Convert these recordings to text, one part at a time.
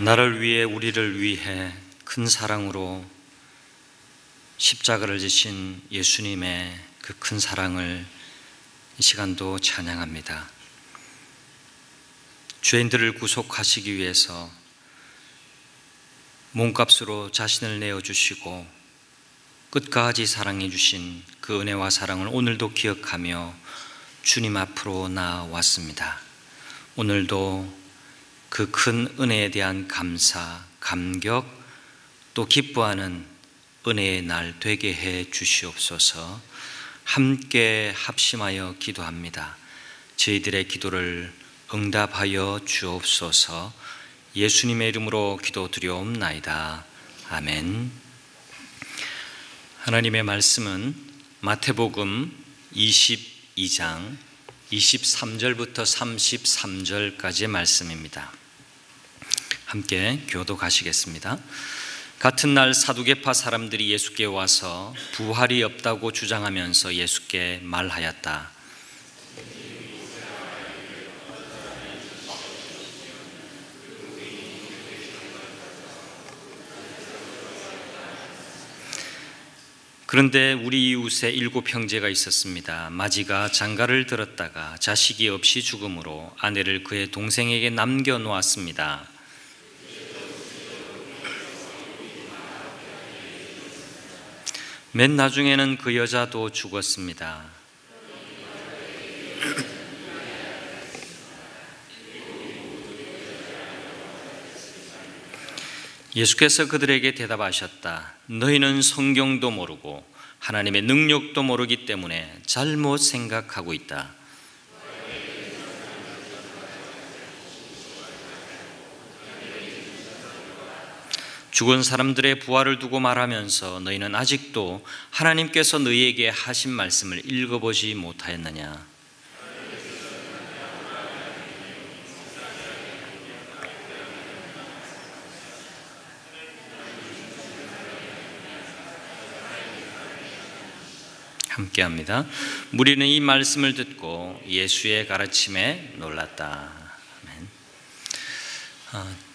나를 위해 우리를 위해 큰 사랑으로 십자가를 지신 예수님의 그 큰 사랑을 이 시간도 찬양합니다. 죄인들을 구속하시기 위해서 몸값으로 자신을 내어주시고 끝까지 사랑해 주신 그 은혜와 사랑을 오늘도 기억하며 주님 앞으로 나아왔습니다. 오늘도 그 큰 은혜에 대한 감사, 감격, 또 기뻐하는 은혜의 날 되게 해 주시옵소서. 함께 합심하여 기도합니다. 저희들의 기도를 응답하여 주옵소서. 예수님의 이름으로 기도드리옵나이다. 아멘. 하나님의 말씀은 마태복음 22장 23절부터 33절까지의 말씀입니다. 함께 교독하시겠습니다. 같은 날 사두개파 사람들이 예수께 와서 부활이 없다고 주장하면서 예수께 말하였다. 그런데 우리 이웃에 7 형제가 있었습니다. 마지가 장가를 들었다가 자식이 없이 죽음으로 아내를 그의 동생에게 남겨놓았습니다. 맨 나중에는 그 여자도 죽었습니다. 예수께서 그들에게 대답하셨다. 너희는 성경도 모르고 하나님의 능력도 모르기 때문에 잘못 생각하고 있다. 죽은 사람들의 부활을 두고 말하면서 너희는 아직도 하나님께서 너희에게 하신 말씀을 읽어보지 못하였느냐? 함께합니다. 무리는 이 말씀을 듣고 예수의 가르침에 놀랐다.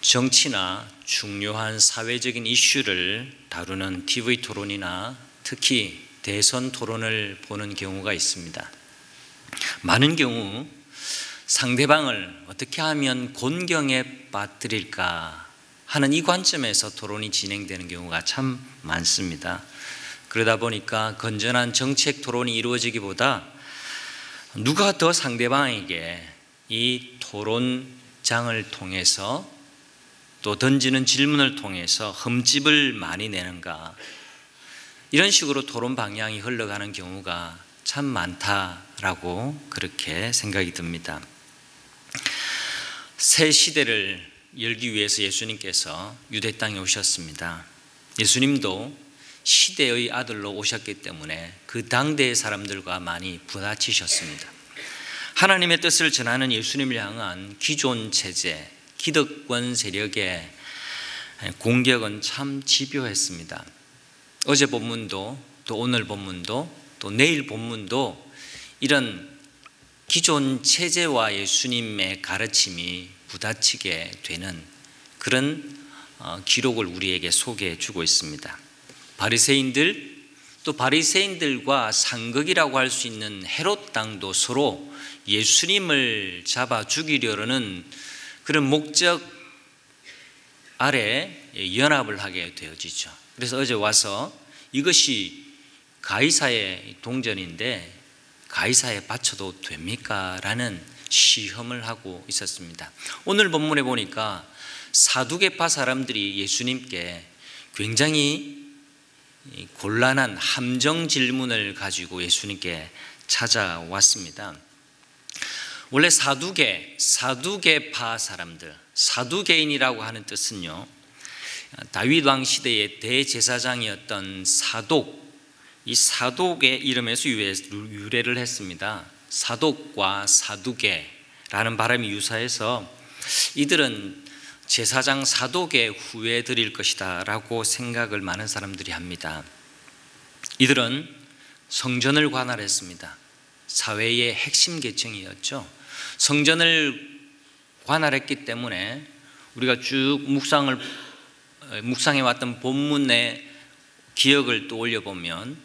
정치나 중요한 사회적인 이슈를 다루는 TV 토론이나 특히 대선 토론을 보는 경우가 있습니다. 많은 경우 상대방을 어떻게 하면 곤경에 빠뜨릴까 하는 이 관점에서 토론이 진행되는 경우가 참 많습니다. 그러다 보니까 건전한 정책 토론이 이루어지기보다 누가 더 상대방에게 이 토론장을 통해서 또 던지는 질문을 통해서 흠집을 많이 내는가, 이런 식으로 토론 방향이 흘러가는 경우가 참 많다라고 그렇게 생각이 듭니다. 새 시대를 열기 위해서 예수님께서 유대 땅에 오셨습니다. 예수님도 시대의 아들로 오셨기 때문에 그 당대의 사람들과 많이 부딪히셨습니다. 하나님의 뜻을 전하는 예수님을 향한 기존 체제, 기득권 세력의 공격은 참 집요했습니다. 어제 본문도 또 오늘 본문도 또 내일 본문도 이런 기존 체제와 예수님의 가르침이 부딪히게 되는 그런 기록을 우리에게 소개해 주고 있습니다. 바리새인들, 또 바리새인들과 상극이라고 할 수 있는 헤롯 당도 서로 예수님을 잡아 죽이려는 그런 목적 아래 연합을 하게 되어지죠. 그래서 어제 와서 이것이 가이사의 동전인데 가이사에 바쳐도 됩니까? 라는 시험을 하고 있었습니다. 오늘 본문에 보니까 사두개파 사람들이 예수님께 굉장히 곤란한 함정 질문을 가지고 예수님께 찾아왔습니다. 원래 사두개파 사람들, 사두개인이라고 하는 뜻은요, 다윗 왕 시대의 대제사장이었던 사독, 이 사독의 이름에서 유래를 했습니다. 사독과 사두개라는 발음이 유사해서 이들은 제사장 사독의 후예들일 것이다 라고 생각을 많은 사람들이 합니다. 이들은 성전을 관할했습니다. 사회의 핵심 계층이었죠. 성전을 관할했기 때문에 우리가 쭉 묵상해 왔던 본문의 기억을 또 올려보면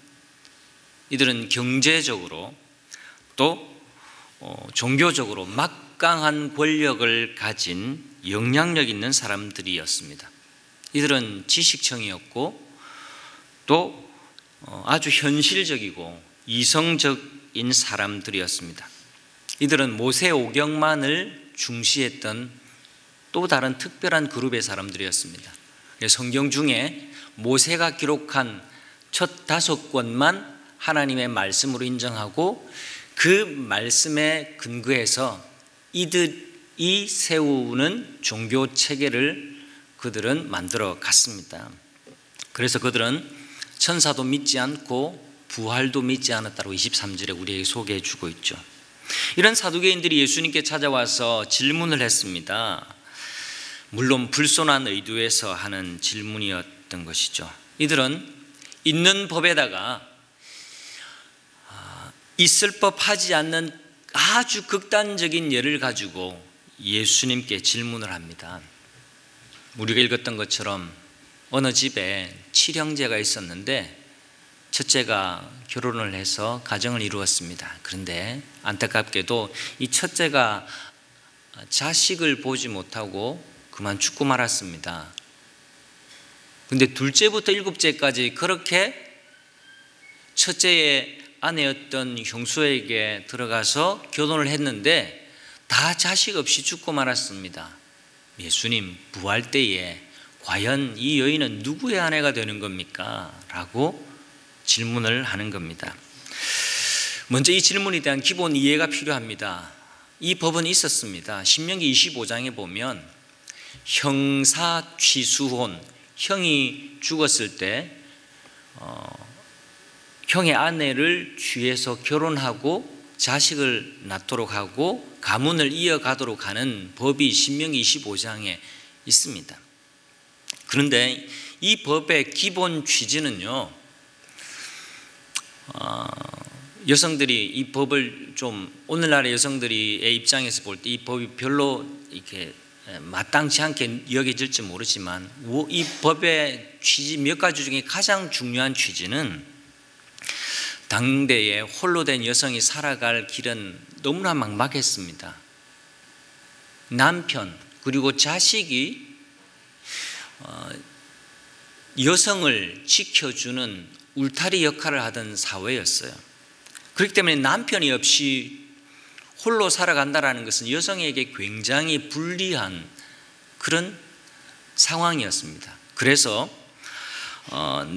이들은 경제적으로 또 종교적으로 막강한 권력을 가진 영향력 있는 사람들이었습니다. 이들은 지식층이었고 또 아주 현실적이고 이성적인 사람들이었습니다. 이들은 모세 오경만을 중시했던 또 다른 특별한 그룹의 사람들이었습니다. 성경 중에 모세가 기록한 첫 5권만 하나님의 말씀으로 인정하고 그 말씀에 근거해서 이들이 세우는 종교 체계를 그들은 만들어 갔습니다. 그래서 그들은 천사도 믿지 않고 부활도 믿지 않았다고 23절에 우리에게 소개해 주고 있죠. 이런 사두개인들이 예수님께 찾아와서 질문을 했습니다. 물론 불손한 의도에서 하는 질문이었던 것이죠. 이들은 있는 법에다가 있을 법하지 않는 아주 극단적인 예를 가지고 예수님께 질문을 합니다. 우리가 읽었던 것처럼 어느 집에 7형제가 있었는데 첫째가 결혼을 해서 가정을 이루었습니다. 그런데 안타깝게도 이 첫째가 자식을 보지 못하고 그만 죽고 말았습니다. 그런데 둘째부터 7째까지 그렇게 첫째의 아내였던 형수에게 들어가서 결혼을 했는데 다 자식 없이 죽고 말았습니다. 예수님, 부활 때에 과연 이 여인은 누구의 아내가 되는 겁니까? 라고 질문을 하는 겁니다. 먼저 이 질문에 대한 기본 이해가 필요합니다. 이 법은 있었습니다. 신명기 25장에 보면 형사 취수혼, 형이 죽었을 때 형의 아내를 취해서 결혼하고 자식을 낳도록 하고 가문을 이어가도록 하는 법이 신명기 25장에 있습니다. 그런데 이 법의 기본 취지는요, 여성들이 이 법을 좀 오늘날의 여성들의 입장에서 볼 때 이 법이 별로 이렇게 마땅치 않게 여겨질지 모르지만 이 법의 취지 몇 가지 중에 가장 중요한 취지는 당대에 홀로 된 여성이 살아갈 길은 너무나 막막했습니다. 남편 그리고 자식이 여성을 지켜주는 울타리 역할을 하던 사회였어요. 그렇기 때문에 남편이 없이 홀로 살아간다는 것은 여성에게 굉장히 불리한 그런 상황이었습니다. 그래서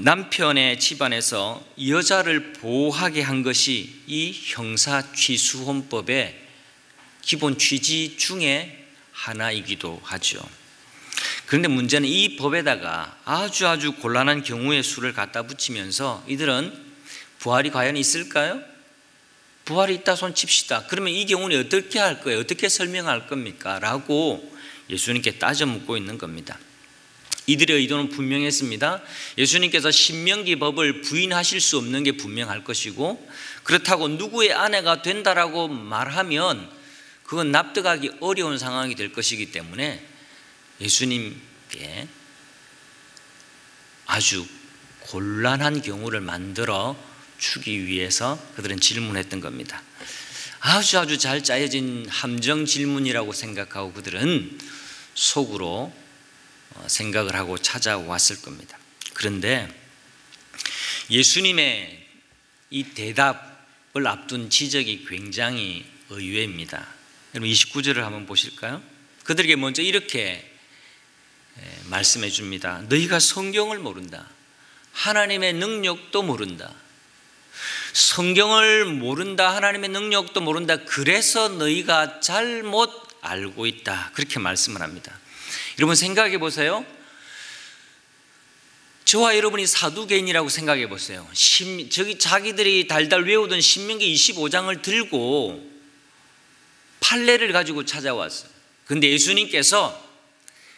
남편의 집안에서 여자를 보호하게 한 것이 이 형사취수혼법의 기본 취지 중에 하나이기도 하죠. 그런데 문제는 이 법에다가 아주 곤란한 경우의 수를 갖다 붙이면서 이들은 부활이 과연 있을까요? 부활이 있다 손 칩시다. 그러면 이 경우는 어떻게 할 거예요? 어떻게 설명할 겁니까? 라고 예수님께 따져 묻고 있는 겁니다. 이들의 의도는 분명했습니다. 예수님께서 신명기 법을 부인하실 수 없는 게 분명할 것이고, 그렇다고 누구의 아내가 된다라고 말하면 그건 납득하기 어려운 상황이 될 것이기 때문에 예수님께 아주 곤란한 경우를 만들어 주기 위해서 그들은 질문했던 겁니다. 아주 잘 짜여진 함정 질문이라고 생각하고 그들은 속으로 생각을 하고 찾아왔을 겁니다. 그런데 예수님의 이 대답을 앞둔 지적이 굉장히 의외입니다. 여러분 29절을 한번 보실까요? 그들에게 먼저 이렇게 말씀해 줍니다. 너희가 성경을 모른다. 하나님의 능력도 모른다. 성경을 모른다. 하나님의 능력도 모른다. 그래서 너희가 잘못 알고 있다. 그렇게 말씀을 합니다. 여러분 생각해 보세요. 저와 여러분이 사두개인이라고 생각해 보세요. 자기들이 달달 외우던 신명기 25장을 들고 판례를 가지고 찾아왔어요. 그런데 예수님께서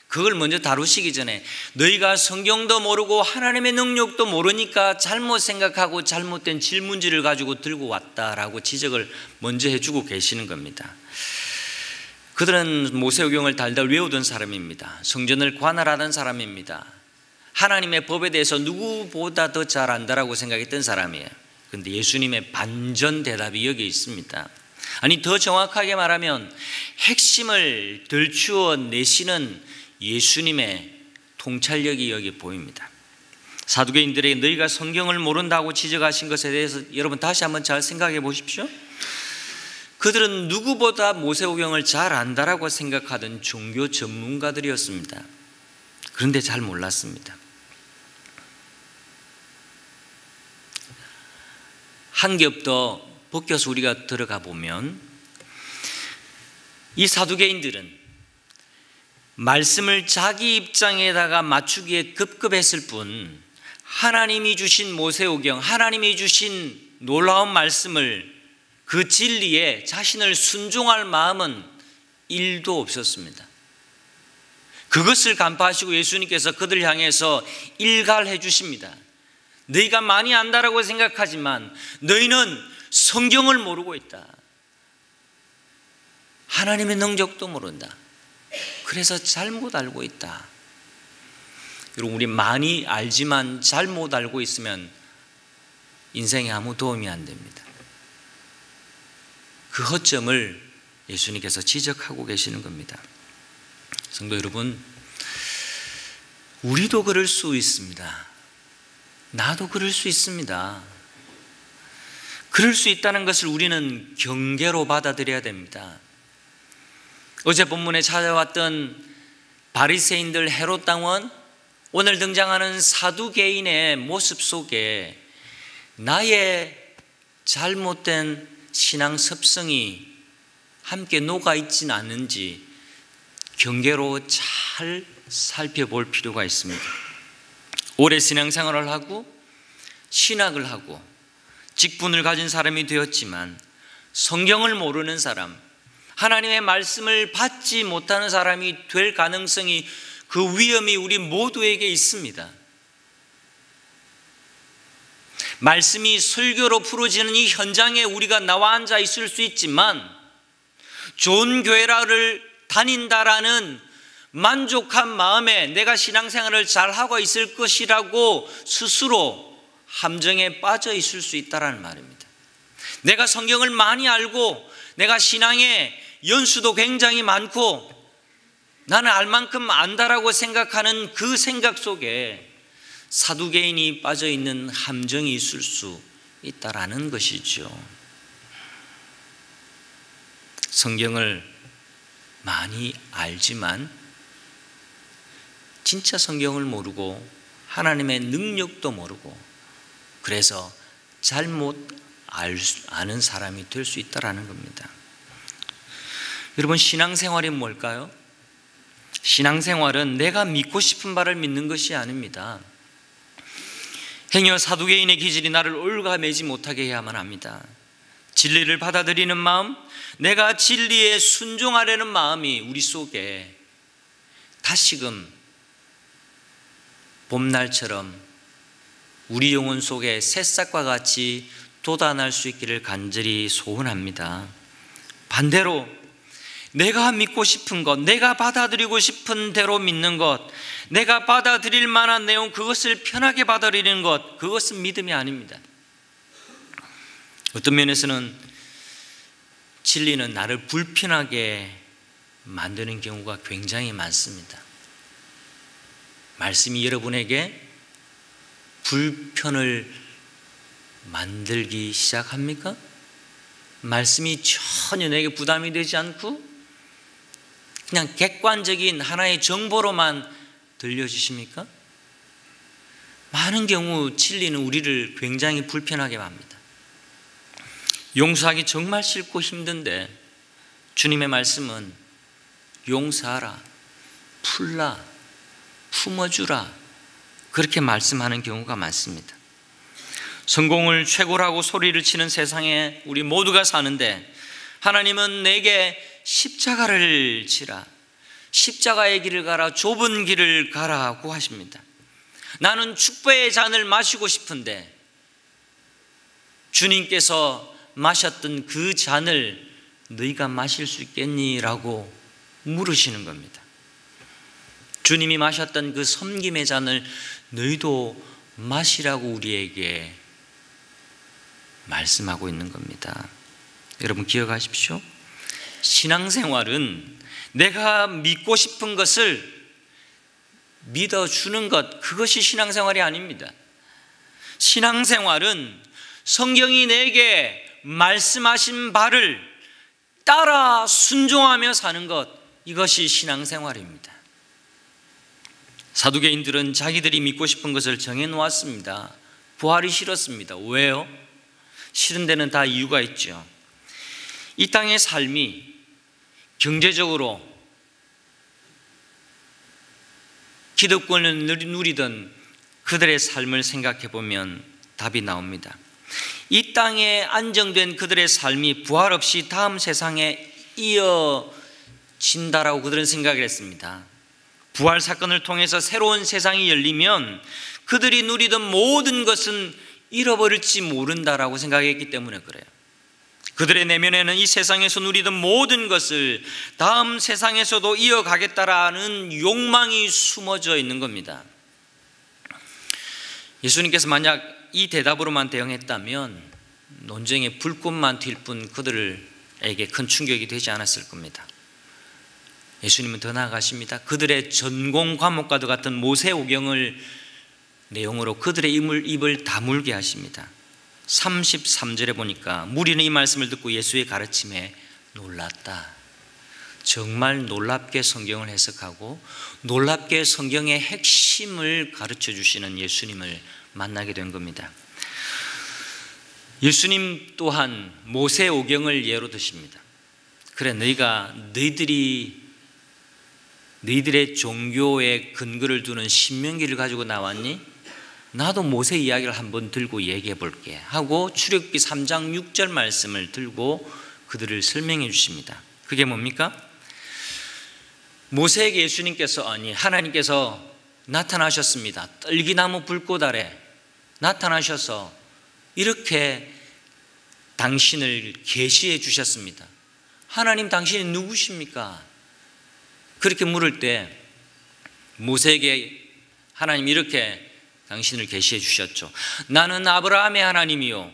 그걸 먼저 다루시기 전에 너희가 성경도 모르고 하나님의 능력도 모르니까 잘못 생각하고 잘못된 질문지를 가지고 들고 왔다라고 지적을 먼저 해주고 계시는 겁니다. 그들은 모세오경을 달달 외우던 사람입니다. 성전을 관할하던 사람입니다. 하나님의 법에 대해서 누구보다 더 잘 안다라고 생각했던 사람이에요. 그런데 예수님의 반전 대답이 여기 있습니다. 아니, 더 정확하게 말하면 핵심을 들추어 내시는 예수님의 통찰력이 여기 보입니다. 사두개인들에게 너희가 성경을 모른다고 지적하신 것에 대해서 여러분 다시 한번 잘 생각해 보십시오. 그들은 누구보다 모세오경을 잘 안다라고 생각하던 종교 전문가들이었습니다. 그런데 잘 몰랐습니다. 한 겹 더 벗겨서 우리가 들어가 보면 이 사두개인들은 말씀을 자기 입장에다가 맞추기에 급급했을 뿐 하나님이 주신 모세오경, 하나님이 주신 놀라운 말씀을, 그 진리에 자신을 순종할 마음은 1도 없었습니다. 그것을 간파하시고 예수님께서 그들 향해서 일갈해 주십니다. 너희가 많이 안다라고 생각하지만 너희는 성경을 모르고 있다. 하나님의 능력도 모른다. 그래서 잘못 알고 있다. 여러분, 우리 많이 알지만 잘못 알고 있으면 인생에 아무 도움이 안 됩니다. 그 허점을 예수님께서 지적하고 계시는 겁니다. 성도 여러분, 우리도 그럴 수 있습니다. 나도 그럴 수 있습니다. 그럴 수 있다는 것을 우리는 경계로 받아들여야 됩니다. 어제 본문에 찾아왔던 바리새인들, 헤롯 당원, 오늘 등장하는 사두개인의 모습 속에 나의 잘못된 신앙 습성이 함께 녹아있지는 않는지 경계로 잘 살펴볼 필요가 있습니다. 오래 신앙생활을 하고 신학을 하고 직분을 가진 사람이 되었지만 성경을 모르는 사람, 하나님의 말씀을 받지 못하는 사람이 될 가능성이, 그 위험이 우리 모두에게 있습니다. 말씀이 설교로 풀어지는 이 현장에 우리가 나와 앉아 있을 수 있지만 좋은 교회를 다닌다라는 만족한 마음에 내가 신앙생활을 잘하고 있을 것이라고 스스로 함정에 빠져 있을 수 있다는 말입니다. 내가 성경을 많이 알고 내가 신앙의 연수도 굉장히 많고 나는 알 만큼 안다라고 생각하는 그 생각 속에 사두개인이 빠져 있는 함정이 있을 수 있다라는 것이죠. 성경을 많이 알지만 진짜 성경을 모르고 하나님의 능력도 모르고 그래서 잘못 아는 사람이 될 수 있다라는 겁니다. 여러분, 신앙생활이 뭘까요? 신앙생활은 내가 믿고 싶은 바를 믿는 것이 아닙니다. 행여 사두개인의 기질이 나를 올가매지 못하게 해야만 합니다. 진리를 받아들이는 마음, 내가 진리에 순종하려는 마음이 우리 속에 다시금 봄날처럼 우리 영혼 속에 새싹과 같이 돋아날 수 있기를 간절히 소원합니다. 반대로 내가 믿고 싶은 것, 내가 받아들이고 싶은 대로 믿는 것, 내가 받아들일 만한 내용, 그것을 편하게 받아들이는 것, 그것은 믿음이 아닙니다. 어떤 면에서는 진리는 나를 불편하게 만드는 경우가 굉장히 많습니다. 말씀이 여러분에게 불편을 만들기 시작합니까? 말씀이 전혀 내게 부담이 되지 않고 그냥 객관적인 하나의 정보로만 들려주십니까? 많은 경우 진리는 우리를 굉장히 불편하게 합니다. 용서하기 정말 싫고 힘든데 주님의 말씀은 용서하라, 풀라, 품어주라, 그렇게 말씀하는 경우가 많습니다. 성공을 최고라고 소리를 치는 세상에 우리 모두가 사는데 하나님은 내게 십자가를 지라, 십자가의 길을 가라, 좁은 길을 가라고 하십니다. 나는 축배의 잔을 마시고 싶은데 주님께서 마셨던 그 잔을 너희가 마실 수 있겠니? 라고 물으시는 겁니다. 주님이 마셨던 그 섬김의 잔을 너희도 마시라고 우리에게 말씀하고 있는 겁니다. 여러분 기억하십시오. 신앙생활은 내가 믿고 싶은 것을 믿어주는 것, 그것이 신앙생활이 아닙니다. 신앙생활은 성경이 내게 말씀하신 바를 따라 순종하며 사는 것, 이것이 신앙생활입니다. 사두개인들은 자기들이 믿고 싶은 것을 정해놓았습니다. 부활이 싫었습니다. 왜요? 싫은 데는 다 이유가 있죠. 이 땅의 삶이 경제적으로 기득권을 누리던 그들의 삶을 생각해 보면 답이 나옵니다. 이 땅에 안정된 그들의 삶이 부활 없이 다음 세상에 이어진다라고 그들은 생각을 했습니다. 부활 사건을 통해서 새로운 세상이 열리면 그들이 누리던 모든 것은 잃어버릴지 모른다라고 생각했기 때문에 그래요. 그들의 내면에는 이 세상에서 누리던 모든 것을 다음 세상에서도 이어가겠다라는 욕망이 숨어져 있는 겁니다. 예수님께서 만약 이 대답으로만 대응했다면 논쟁의 불꽃만 튈 뿐 그들에게 큰 충격이 되지 않았을 겁니다. 예수님은 더 나아가십니다. 그들의 전공 과목과도 같은 모세오경을 내용으로 그들의 입을 다물게 하십니다. 33절에 보니까 무리는 이 말씀을 듣고 예수의 가르침에 놀랐다. 정말 놀랍게 성경을 해석하고 놀랍게 성경의 핵심을 가르쳐 주시는 예수님을 만나게 된 겁니다. 예수님 또한 모세오경을 예로 드십니다. 그래, 너희들의 종교의 근거를 두는 신명기를 가지고 나왔니? 나도 모세 이야기를 한번 들고 얘기해 볼게 하고 출애굽기 3장 6절 말씀을 들고 그들을 설명해 주십니다. 그게 뭡니까? 모세에게 하나님께서 나타나셨습니다. 떨기나무 불꽃 아래 나타나셔서 이렇게 당신을 계시해 주셨습니다. 하나님, 당신이 누구십니까? 그렇게 물을 때 모세에게 하나님 이렇게 당신을 계시해 주셨죠. 나는 아브라함의 하나님이요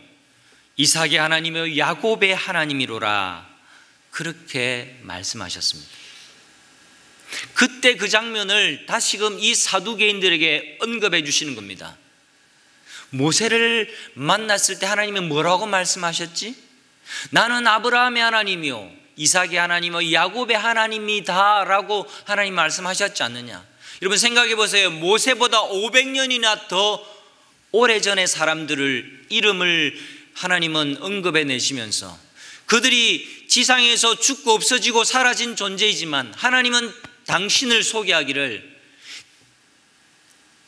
이삭의 하나님이요 야곱의 하나님이로라, 그렇게 말씀하셨습니다. 그때 그 장면을 다시금 이 사두개인들에게 언급해 주시는 겁니다. 모세를 만났을 때 하나님은 뭐라고 말씀하셨지? 나는 아브라함의 하나님이요 이삭의 하나님이요 야곱의 하나님이다 라고 하나님 말씀하셨지 않느냐. 여러분 생각해 보세요. 모세보다 500년이나 더 오래전의 사람들을 이름을 하나님은 언급해 내시면서 그들이 지상에서 죽고 없어지고 사라진 존재이지만 하나님은 당신을 소개하기를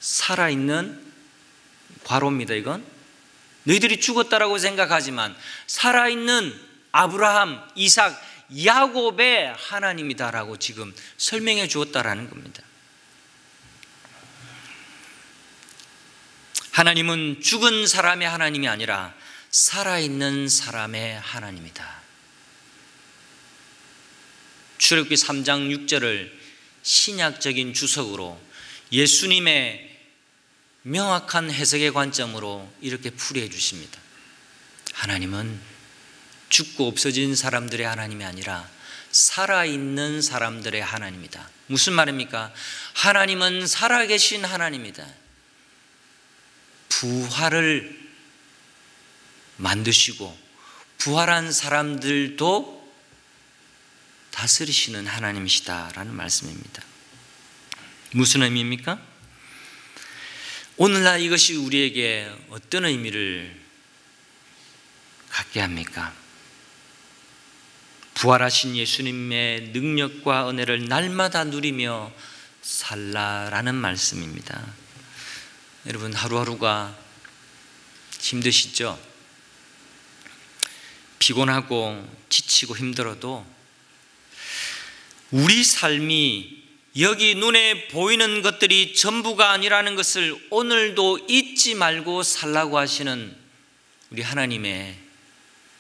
살아있는 과로입니다. 이건 너희들이 죽었다라고 생각하지만 살아있는 아브라함, 이삭, 야곱의 하나님이다라고 지금 설명해 주었다라는 겁니다. 하나님은 죽은 사람의 하나님이 아니라 살아있는 사람의 하나님이다. 출애굽기 3장 6절을 신약적인 주석으로 예수님의 명확한 해석의 관점으로 이렇게 풀이해 주십니다. 하나님은 죽고 없어진 사람들의 하나님이 아니라 살아있는 사람들의 하나님이다. 무슨 말입니까? 하나님은 살아계신 하나님이다. 부활을 만드시고 부활한 사람들도 다스리시는 하나님이시다라는 말씀입니다. 무슨 의미입니까? 오늘날 이것이 우리에게 어떤 의미를 갖게 합니까? 부활하신 예수님의 능력과 은혜를 날마다 누리며 살라라는 말씀입니다. 여러분 하루하루가 힘드시죠? 피곤하고 지치고 힘들어도 우리 삶이 여기 눈에 보이는 것들이 전부가 아니라는 것을 오늘도 잊지 말고 살라고 하시는 우리 하나님의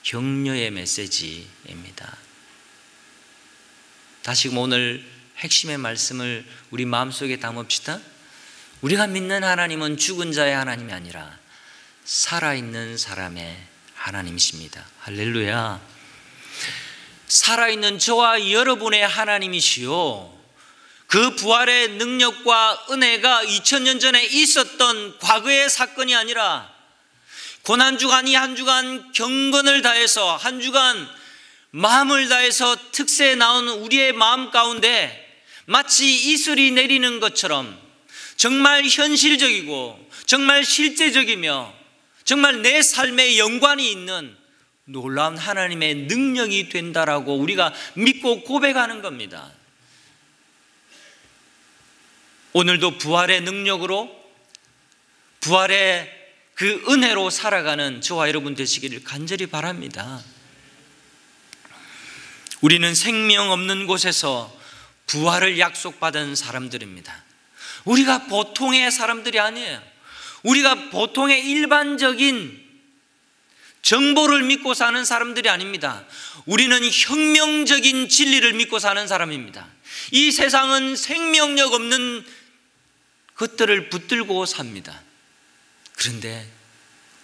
격려의 메시지입니다. 다시금 오늘 핵심의 말씀을 우리 마음속에 담읍시다. 우리가 믿는 하나님은 죽은 자의 하나님이 아니라 살아있는 사람의 하나님이십니다. 할렐루야. 살아있는 저와 여러분의 하나님이시요, 그 부활의 능력과 은혜가 2000년 전에 있었던 과거의 사건이 아니라 고난주간 이 한 주간 경건을 다해서 한 주간 마음을 다해서 특세에 나온 우리의 마음 가운데 마치 이슬이 내리는 것처럼 정말 현실적이고 정말 실제적이며 정말 내 삶에 연관이 있는 놀라운 하나님의 능력이 된다라고 우리가 믿고 고백하는 겁니다. 오늘도 부활의 능력으로, 부활의 그 은혜로 살아가는 저와 여러분 되시기를 간절히 바랍니다. 우리는 생명 없는 곳에서 부활을 약속받은 사람들입니다. 우리가 보통의 사람들이 아니에요. 우리가 보통의 일반적인 정보를 믿고 사는 사람들이 아닙니다. 우리는 혁명적인 진리를 믿고 사는 사람입니다. 이 세상은 생명력 없는 것들을 붙들고 삽니다. 그런데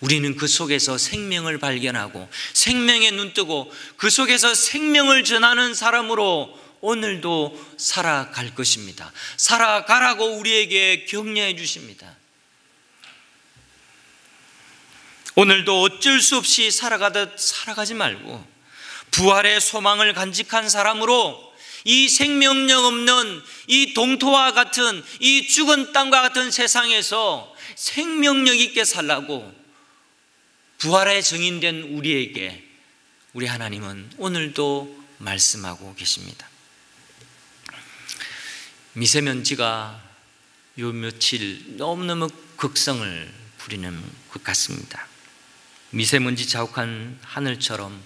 우리는 그 속에서 생명을 발견하고 생명에 눈뜨고 그 속에서 생명을 전하는 사람으로 오늘도 살아갈 것입니다. 살아가라고 우리에게 격려해 주십니다. 오늘도 어쩔 수 없이 살아가듯 살아가지 말고 부활의 소망을 간직한 사람으로 이 생명력 없는 이 동토와 같은 이 죽은 땅과 같은 세상에서 생명력 있게 살라고 부활의 증인된 우리에게 우리 하나님은 오늘도 말씀하고 계십니다. 미세먼지가 요 며칠 너무너무 극성을 부리는 것 같습니다. 미세먼지 자욱한 하늘처럼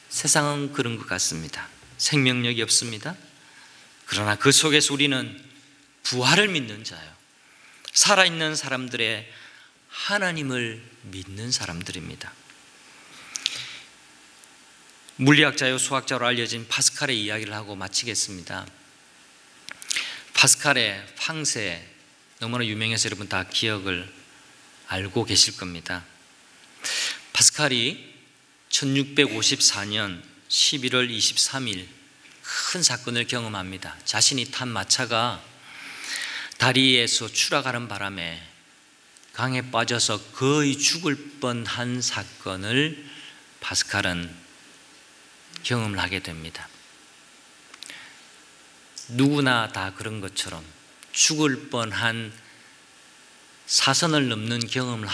세상은 그런 것 같습니다. 생명력이 없습니다. 그러나 그 속에서 우리는 부활을 믿는 자요, 살아있는 사람들의 하나님을 믿는 사람들입니다. 물리학자요 수학자로 알려진 파스칼의 이야기를 하고 마치겠습니다. 파스칼의 황새 너무나 유명해서 여러분 다 기억을 알고 계실 겁니다. 파스칼이 1654년 11월 23일 큰 사건을 경험합니다. 자신이 탄 마차가 다리에서 추락하는 바람에 강에 빠져서 거의 죽을 뻔한 사건을 파스칼은 경험을 하게 됩니다. 누구나 다 그런 것처럼 죽을 뻔한 사선을 넘는 경험을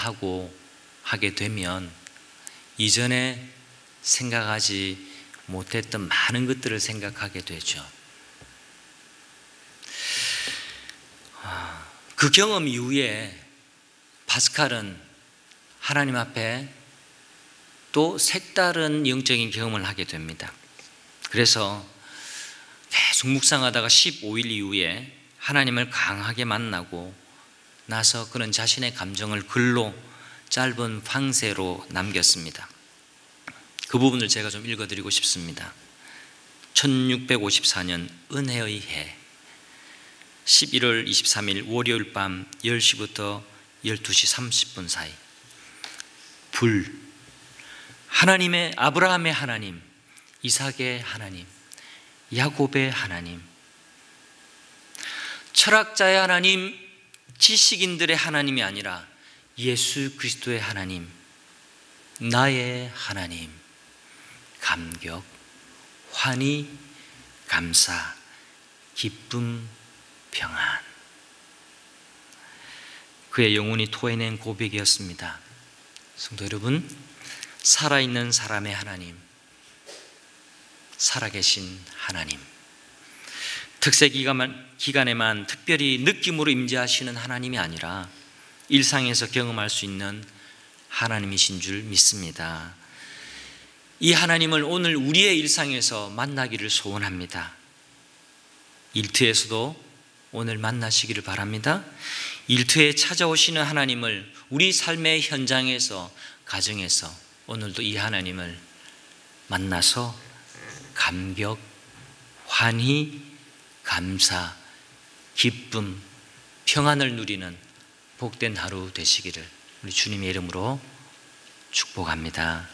하게 되면 이전에 생각하지 못했던 많은 것들을 생각하게 되죠. 그 경험 이후에 파스칼은 하나님 앞에 또 색다른 영적인 경험을 하게 됩니다. 그래서 계속 묵상하다가 15일 이후에 하나님을 강하게 만나고 나서 그는 자신의 감정을 글로 짧은 황새로 남겼습니다. 그 부분을 제가 좀 읽어드리고 싶습니다. 1654년 은혜의 해 11월 23일 월요일 밤 10시부터 12시 30분 사이, 불, 하나님의 아브라함의 하나님, 이삭의 하나님, 야곱의 하나님, 철학자의 하나님, 지식인들의 하나님이 아니라 예수 그리스도의 하나님, 나의 하나님, 감격, 환희, 감사, 기쁨, 평안. 그의 영혼이 토해낸 고백이었습니다. 성도 여러분, 살아있는 사람의 하나님, 살아계신 하나님, 특세 기간에만 특별히 느낌으로 임재하시는 하나님이 아니라 일상에서 경험할 수 있는 하나님이신 줄 믿습니다. 이 하나님을 오늘 우리의 일상에서 만나기를 소원합니다. 일터에서도 오늘 만나시기를 바랍니다. 일터에 찾아오시는 하나님을 우리 삶의 현장에서, 가정에서 오늘도 이 하나님을 만나서 감격, 환희, 감사, 기쁨, 평안을 누리는 복된 하루 되시기를 우리 주님의 이름으로 축복합니다.